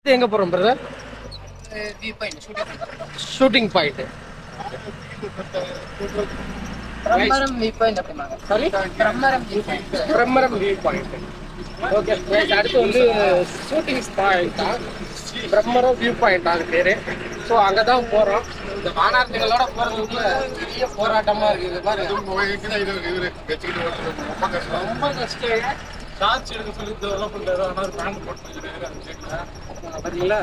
இது எங்க போறோம் brother? Shooting point. Bhramaram view point அப்படினாங்க. Sorry, Bhramaram view point. Okay, அடுத்து வந்து ஷூட்டிங் பாயிண்ட் தான். பிரம்மரம் வியூ பாயிண்ட் அது பேரு. ஸோ அங்கே தான் போகிறோம். இந்த வானார்த்திகளோட போகிறதுக்குள்ள பெரிய போராட்டமாக இருக்குது பாரு. ரொம்ப கஷ்டம். சார்ஜ் எடுக்க சொல்லி டெவலப் பண்ணுறாரு. ஆனால் ஒரு பேண்ட் போட்டு பார்த்தீங்களா?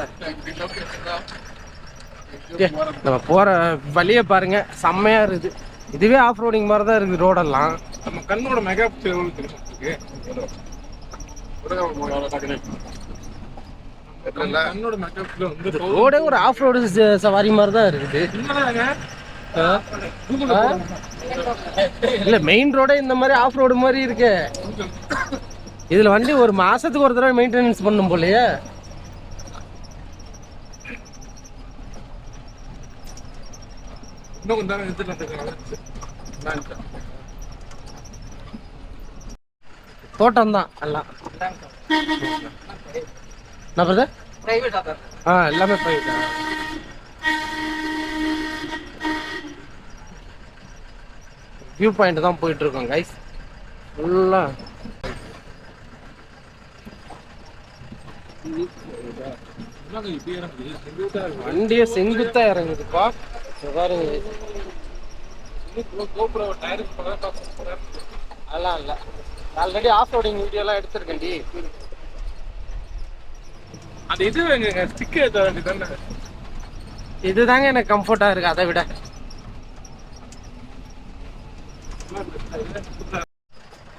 நம்ம போகிற வழியை பாருங்க, செம்மையாக இருக்குது. இதுவே ஆஃப் ரோடிங் மாதிரி தான் இருக்குது ரோடெல்லாம். நம்ம கண்ணோட மெகா ரோடே ஒரு ஆஃப் ரோடு சவாரி மாதிரி தான் இருக்குது. இல்ல மெயின் ரோடே இந்த மாதிரி ஆஃப் ரோடு மாதிரி இருக்கு. இதுல வண்டி ஒரு மாசத்துக்கு ஒரு தடவை மெயின்டெனன்ஸ் பண்ணும் போலயே. தோட்டம் தான் எல்லாம். எல்லாமே பிரைவேட். வியூ பாயிண்ட் தான் போயிட்டு இருக்கோம் கைஸ். ஃபுல்லா வண்டியே செங்குத்தா இறங்குதுப்பா. பாருங்க, அதெல்லாம் இல்லை. ஆல்ரெடி ஆஃப் ரோடிங் வீடியோலாம் எடுத்திருக்கேன்டி. அது இது இதுதாங்க எனக்கு கம்ஃபர்ட்டா இருக்கு அதை விட.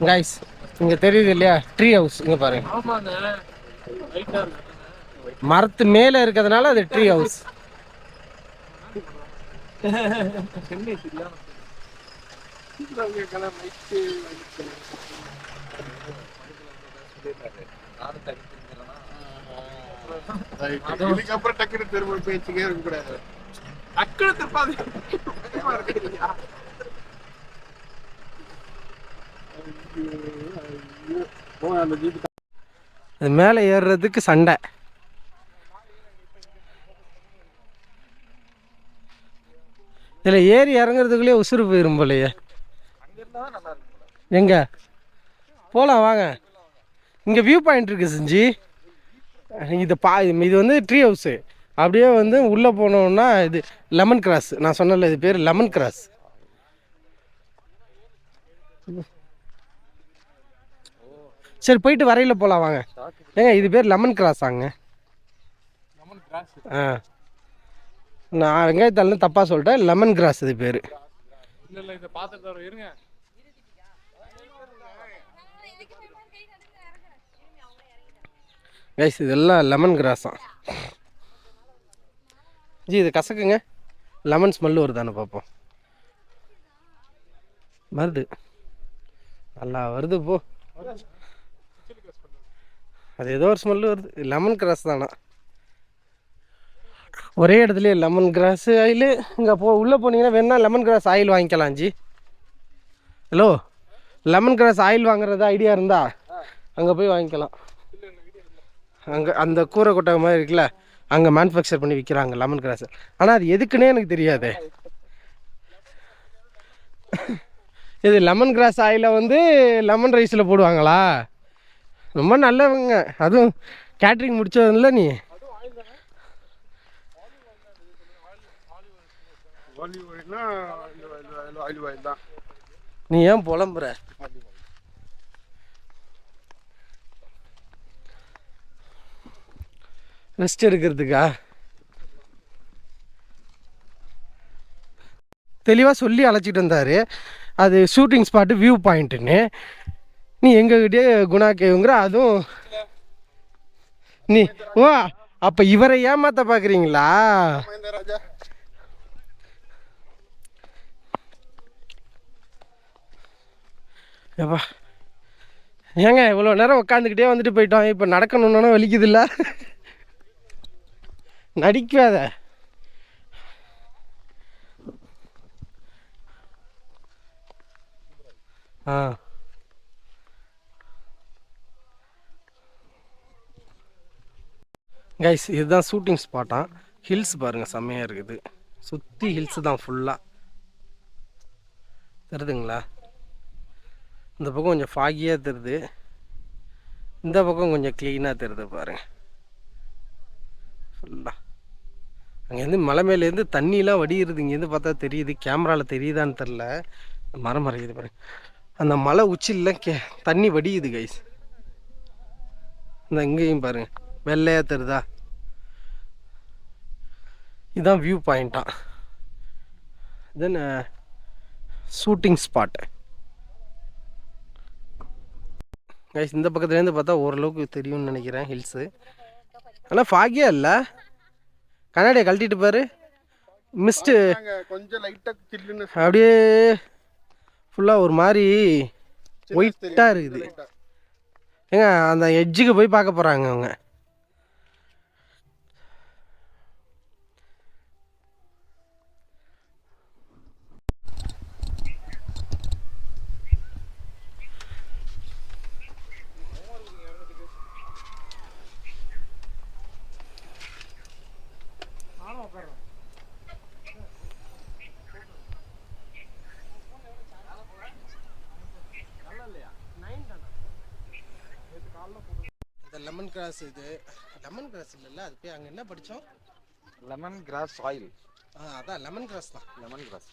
கைஸ், இங்க தெரியுது இல்லையா ட்ரீ ஹவுஸ்? இங்க பாருங்க, மரத்து மேல இருக்கிறதுனால அது ட்ரீ ஹவுஸ். இதுக்கப்புறம் டக்குனு திரும்ப பேச்சுக்கே இருக்க கூடாது. டக்குனு திருப்பாது. அது மேலே ஏறுறதுக்கு சண்டை. இதில் ஏறி இறங்குறதுக்குள்ளே உசுறு போயிரும் போலையே. எங்க போகலாம் வாங்க. இங்கே வியூ பாயிண்ட் இருக்குது செஞ்சு. இது வந்து ட்ரீ ஹவுஸு. அப்படியே வந்து உள்ளே போனோம்னா இது லெமன் கிராஸ். நான் சொன்னல, இது பேர் லெமன் கிராஸ். சரி, போயிட்டு வரையில் போகலாம் வாங்க. ஏங்க இது பேர் லெமன் கிராஸ் ஆங்க. நான் வெங்காயத்தாள்னு தப்பாக சொல்லிட்டேன். லெமன் கிராஸ் இது பேர். கைஸ், இதெல்லாம் லெமன் கிராஸாம். ஜி இது கசக்குங்க. லெமன் ஸ்மெல்லு வருதானு பார்ப்போம். வருது, நல்லா வருது. போ, அது ஏதோ ஒரு ஸ்மெல்லு வருது. லெமன் கிராஸ் தானா? ஒரே இடத்துல லெமன் கிராஸ் ஆயில். இங்கே உள்ளே போனீங்கன்னா வேணா லெமன் கிராஸ் ஆயில் வாங்கிக்கலாம் G. Hello, lemon grass oil வாங்குறது ஐடியா இருந்தா அங்கே போய் வாங்கிக்கலாம். அங்கே அந்த கூரை கொட்டை மாதிரி இருக்குல்ல, அங்கே மேனுஃபேக்சர் பண்ணி விற்கிறாங்க லெமன் கிராஸ். ஆனால் அது எதுக்குன்னே எனக்கு தெரியாது. இது லெமன் கிராஸ் ஆயிலை வந்து லெமன் ரைஸில் போடுவாங்களா? ரொம்ப நல்லவங்க. அதுவும் கேட்ரிங் முடிச்சதில்ல நீ. நீ ஏன் புலம்புற? ரெஸ்ட் எடுக்கிறதுக்கா? தெளிவாக சொல்லி அழைச்சிட்டு வந்தார். அது ஷூட்டிங் ஸ்பாட்டு வியூ பாயிண்ட்டுன்னு. நீ எங்ககிட்டே குணா கேவுங்கிற. அதுவும் நீ ஓ அப்போ இவரை ஏமாற்ற பார்க்குறீங்களா? ஏப்பா, ஏங்க இவ்வளோ நேரம் உட்காந்துக்கிட்டே வந்துட்டு போயிட்டோம். இப்போ நடக்கணுன்னா வலிக்குது இல்லை? நடிக்காத. கைஸ் இதுதான் ஷூட்டிங் ஸ்பாட்டாக. ஹில்ஸ் பாருங்கள் செம்மையாக இருக்குது. சுற்றி ஹில்ஸ் தான் ஃபுல்லாக. தெரியுதுங்களா? இந்த பக்கம் கொஞ்சம் ஃபாகியாக தெரியுது, இந்த பக்கம் கொஞ்சம் க்ளீனாக தெரியுது பாருங்கள் ஃபுல்லாக. அங்கேருந்து மலை மேலேருந்து தண்ணியெலாம் வடிகிறது. இங்கேருந்து பார்த்தா தெரியுது, கேமராவில் தெரியுதான்னு தெரில. மரம் மறையுது பாருங்க. அந்த மலை உச்சியில் தண்ணி வடியுது கைஸ். இந்த இங்கேயும் பாருங்கள் வெள்ளையாக தெரியுதா? இதுதான் வியூ பாயிண்ட்டா. தென் ஷூட்டிங் ஸ்பாட்டு கைஸ். இந்த பக்கத்துலேருந்து பார்த்தா ஓரளவுக்கு தெரியும்னு நினைக்கிறேன் ஹில்ஸு. ஆனால் ஃபாகியாக இல்லை. கண்ணாடியை கழட்டிட்டு பாரு, மிஸ்ட்டு கொஞ்சம் லைட்டாக அப்படியே ஃபுல்லாக ஒரு மாதிரி ஒயிட்டாக இருக்குது. ஏங்க அந்த எட்ஜுக்கு போய் பார்க்க போகிறாங்க அவங்க. இந்த லெமன் கிராஸ், இது லெமன் கிராஸ் இல்லைல்ல, அது போய் அங்கே என்ன படித்தோம்? Lemon grass oil. அதான் லெமன் கிராஸ் தான். Lemon grass.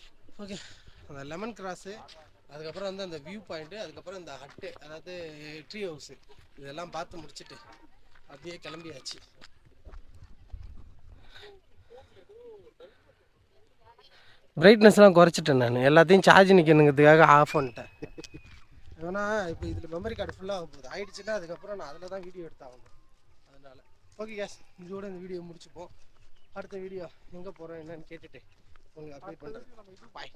ஓகே, அந்த லெமன் கிராஸு, அதுக்கப்புறம் வந்து அந்த வியூ பாயிண்ட்டு, அதுக்கப்புறம் இந்த ஹட்டு, அதாவது ட்ரீ ஹவுஸு, இதெல்லாம் பார்த்து முடிச்சுட்டு அப்படியே கிளம்பியாச்சு. பிரைட்னஸ்லாம் குறைச்சிட்டேன் நான், எல்லாத்தையும் சார்ஜ் நிற்கணுங்கிறதுக்காக ஆஃப் பண்ணிட்டேன். ஏன்னா இப்போ இதில் மெமரி கார்டு ஃபுல்லாக போகுது, ஆகிடுச்சுன்னா அதுக்கப்புறம் நான் அதில் தான் வீடியோ எடுத்தாகணும். அதனால் ஓகே கேஸ், இதோட இந்த வீடியோ முடிச்சுப்போம். அடுத்த வீடியோ எங்கே போகிறோம் என்னன்னு கேட்டுட்டு உங்களுக்கு அப்டேட் பண்ணுறேன். பாய்.